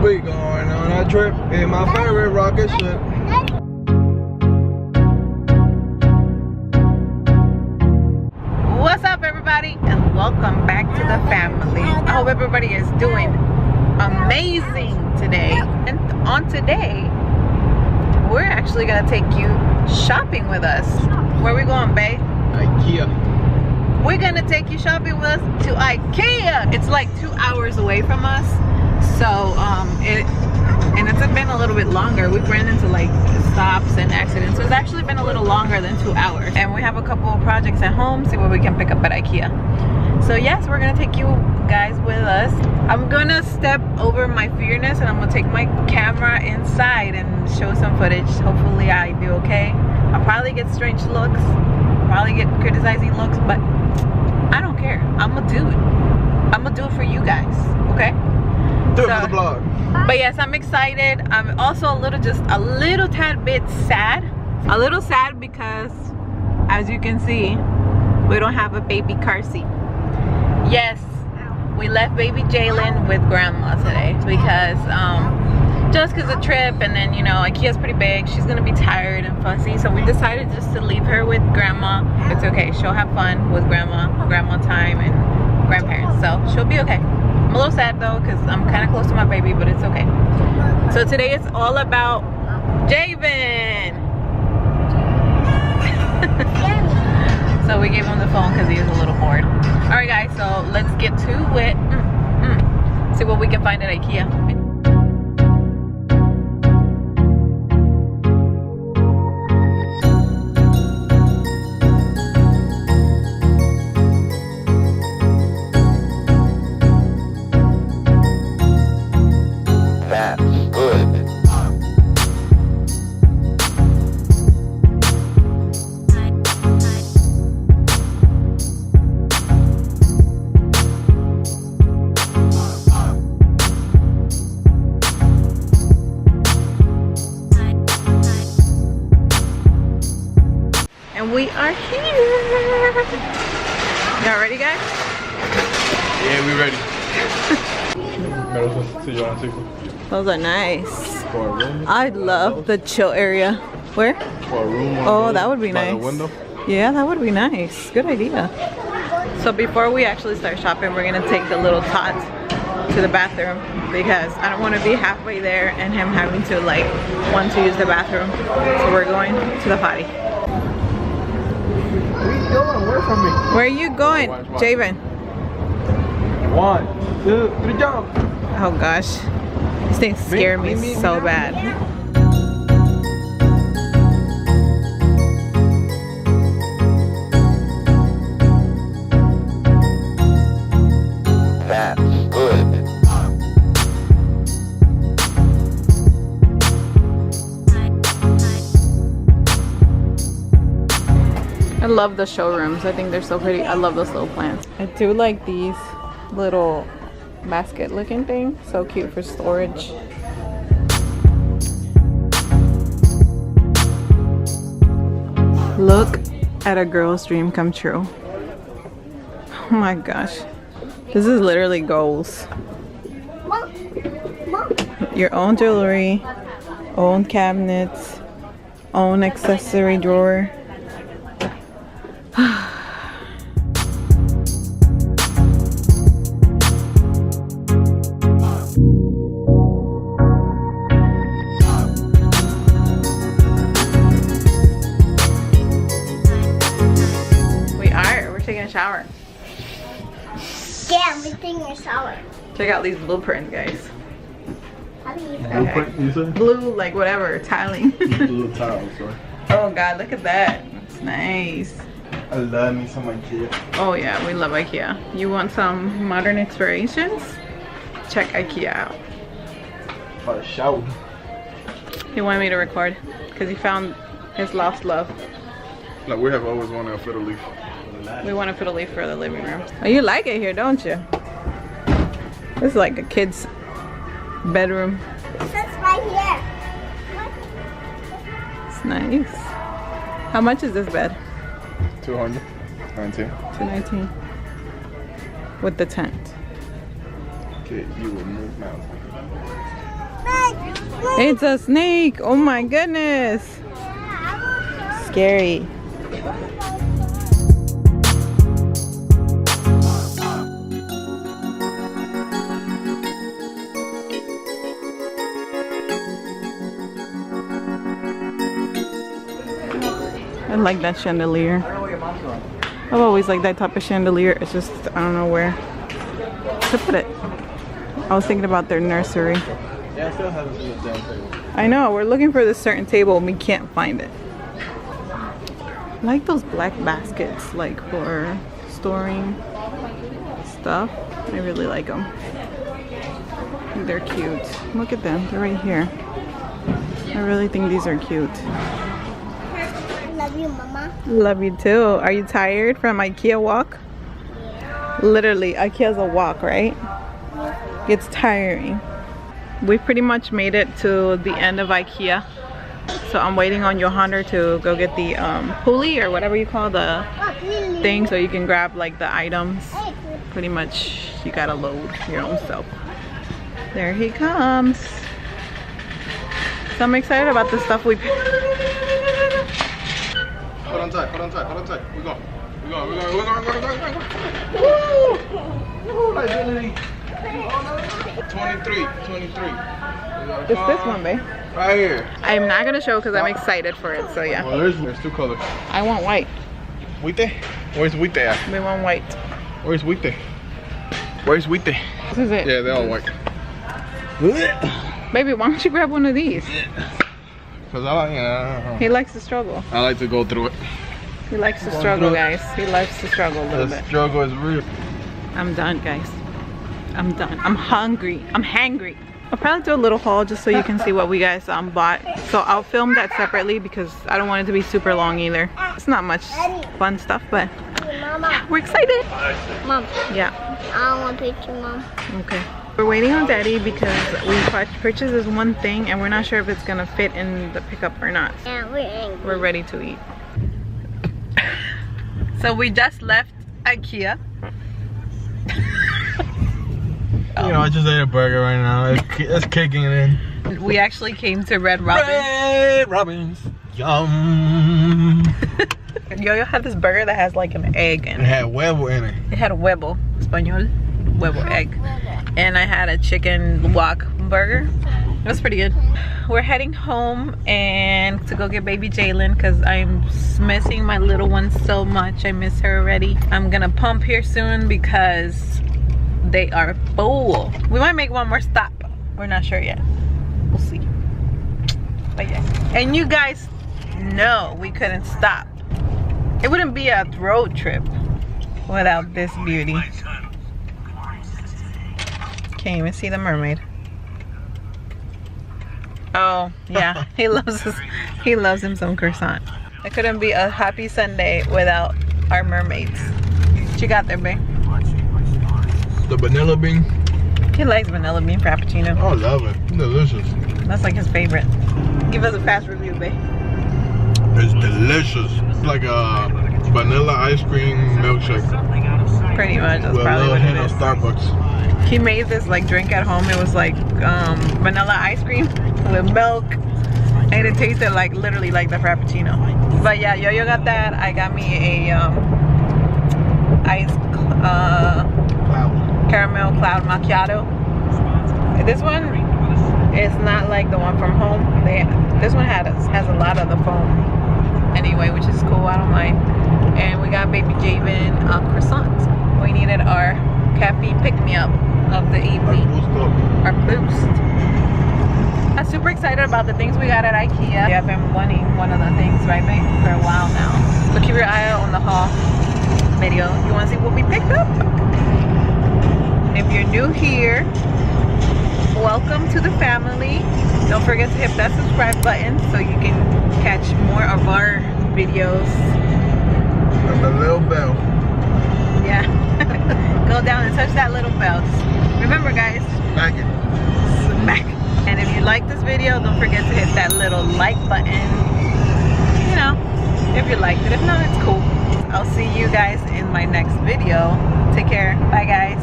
We going on a trip in my favorite rocket ship. What's up, everybody, and welcome back to the family. I hope everybody is doing amazing today. And on today, we're actually gonna take you shopping with us. Where are we going, babe? Ikea. We're gonna take you shopping with us to Ikea. It's like 2 hours away from us, so it's been a little bit longer. We've ran into like stops and accidents, so it's actually been a little longer than 2 hours. And we have a couple of projects at home, see what we can pick up at Ikea. So yes, we're gonna take you guys with us. I'm gonna step over my fearness and I'm gonna take my camera inside and show some footage. Hopefully I do okay. I'll probably get strange looks, probably get criticizing looks, but I don't care. I'm gonna do it. I'm gonna do it for you guys, okay? Do it for the vlog. But yes, I'm excited. I'm also just a little tad bit sad. A little sad because, as you can see, we don't have a baby car seat. Yes, we left baby Jalen with grandma today because just because of the trip, and then you know Ikea's pretty big, she's gonna be tired and fussy, so we decided just to leave her with grandma. It's okay, she'll have fun with grandma time and grandparents, so she'll be okay. I'm a little sad though because I'm kind of close to my baby, but it's okay. So today it's all about Javen. So we gave him the phone because he was a little bored. All right guys, so let's get to it. See what we can find at Ikea. We are here. Y'all ready, guys? Yeah, we ready. Those are nice. I love the chill area. Where? For a room. Oh, that would be nice. By the window. Yeah, that would be nice. Good idea. So before we actually start shopping, we're gonna take the little tot to the bathroom because I don't want to be halfway there and him having to like want to use the bathroom. So we're going to the potty. Where you going? Away from me. Where are you going, Javen? 1, 2, 3, jump. Oh gosh, these things scare me so bad. That's good. I love the showrooms. I think they're so pretty. I love those little plants. I do like these little basket looking things. So cute for storage. Look at a girl's dream come true. Oh my gosh. This is literally goals. Your own jewelry, own cabinets, own accessory drawer. We're taking a shower. Yeah, we're taking a shower. Check out these blueprints, guys. How do you Blueprint, you said? Blue, like whatever, tiling. Blue tiles, sorry. Oh god, look at that. It's nice. I love me some Ikea. Oh yeah, we love Ikea. You want some modern inspirations? Check Ikea out. For a shower. He wanted me to record because he found his lost love. Like we have always wanted a fiddle leaf. We want to put a leaf for the living room. Oh, you like it here, don't you? This is like a kid's bedroom. It says right here. It's nice. How much is this bed? 219. 219. With the tent. Okay, you will move mountains. It's a snake. Oh my goodness. Scary. I like that chandelier. I've always liked that type of chandelier. It's just, I don't know where to put it. I was thinking about their nursery. Yeah, I still haven't seen a damn table. I know, we're looking for this certain table and we can't find it. I like those black baskets, like for storing stuff. I really like them. They're cute. Look at them, they're right here. I really think these are cute. Love you, Mama. Love you too. Are you tired from Ikea walk? Literally, Ikea's a walk, right? It's tiring. We pretty much made it to the end of Ikea. So I'm waiting on Johanna to go get the pulley or whatever you call the thing, so you can grab like the items. Pretty much you gotta load your own self. There he comes. So I'm excited about the stuff we Hold on tight, hold on tight, hold on tight. We're going. We're going, we're going, we're going, we're going, we're going. Woo! Nice, Nelly. 23. It's this one, babe. Right here. I'm not gonna show because I'm excited for it, so yeah. Well, there's two colors. I want white. Wheat? Where's wheat at? We want white. Where's wheat? Where's wheat? This is it. Yeah, they're all white. Baby, why don't you grab one of these? Cause I like, He likes to struggle. I like to go through it. He likes to struggle, guys. He likes to struggle a little The bit. struggle is real. I'm done, guys. I'm done. I'm hungry. I'm hangry. I'll probably do a little haul just so you can see what we guys bought. So I'll film that separately because I don't want it to be super long either. It's not much fun stuff, but Mama. we're excited. Mom. Yeah. I want a picture, Mom. Okay. We're waiting on Daddy because we purchased this one thing and we're not sure if it's gonna fit in the pickup or not. Yeah, we're angry. We're ready to eat. So we just left Ikea. You know, I just ate a burger right now. It's kicking it in. We actually came to Red Robin. Red Robin's. Yum. Yo-Yo had this burger that has like an egg in It it. had huevo in it. It had a huevo, español, huevo, egg. And I had a chicken wok burger. It was pretty good. We're heading home and to go get baby Jalen because I'm missing my little one so much. I miss her already. I'm gonna pump here soon because they are full. We might make one more stop. We're not sure yet. We'll see. But yeah. And you guys know we couldn't stop. It wouldn't be a road trip without this beauty. Can't even see the mermaid. Oh yeah, he loves him some croissant. It couldn't be a happy Sunday without our mermaids. What you got there, babe? The vanilla bean. He likes vanilla bean frappuccino. I love it. Delicious. That's like his favorite. Give us a fast review, babe. It's delicious. It's like a vanilla ice cream milkshake. Pretty much, that's With a probably little what hint it of is. Starbucks. He made this like drink at home. It was like vanilla ice cream with milk, and it tasted like literally like the frappuccino. But yeah, Yo-Yo got that. I got me a caramel cloud macchiato. This one is not like the one from home. This one has a lot of the foam anyway, which is cool. I don't mind. And we got baby Javen croissants. We needed our caffeine pick-me-up of the evening. Our boost. I'm super excited about the things we got at Ikea. I've been wanting one of the things, right, babe, for a while now. So keep your eye out on the haul video. You want to see what we picked up? If you're new here, welcome to the family. Don't forget to hit that subscribe button so you can catch more of our videos. And the little bell. Yeah. Go down and touch that little bell. Remember, guys, Smack it. smack. And if you like this video, don't forget to hit that little like button. You know, if you liked it. If not, it's cool. I'll see you guys in my next video. Take care. Bye, guys.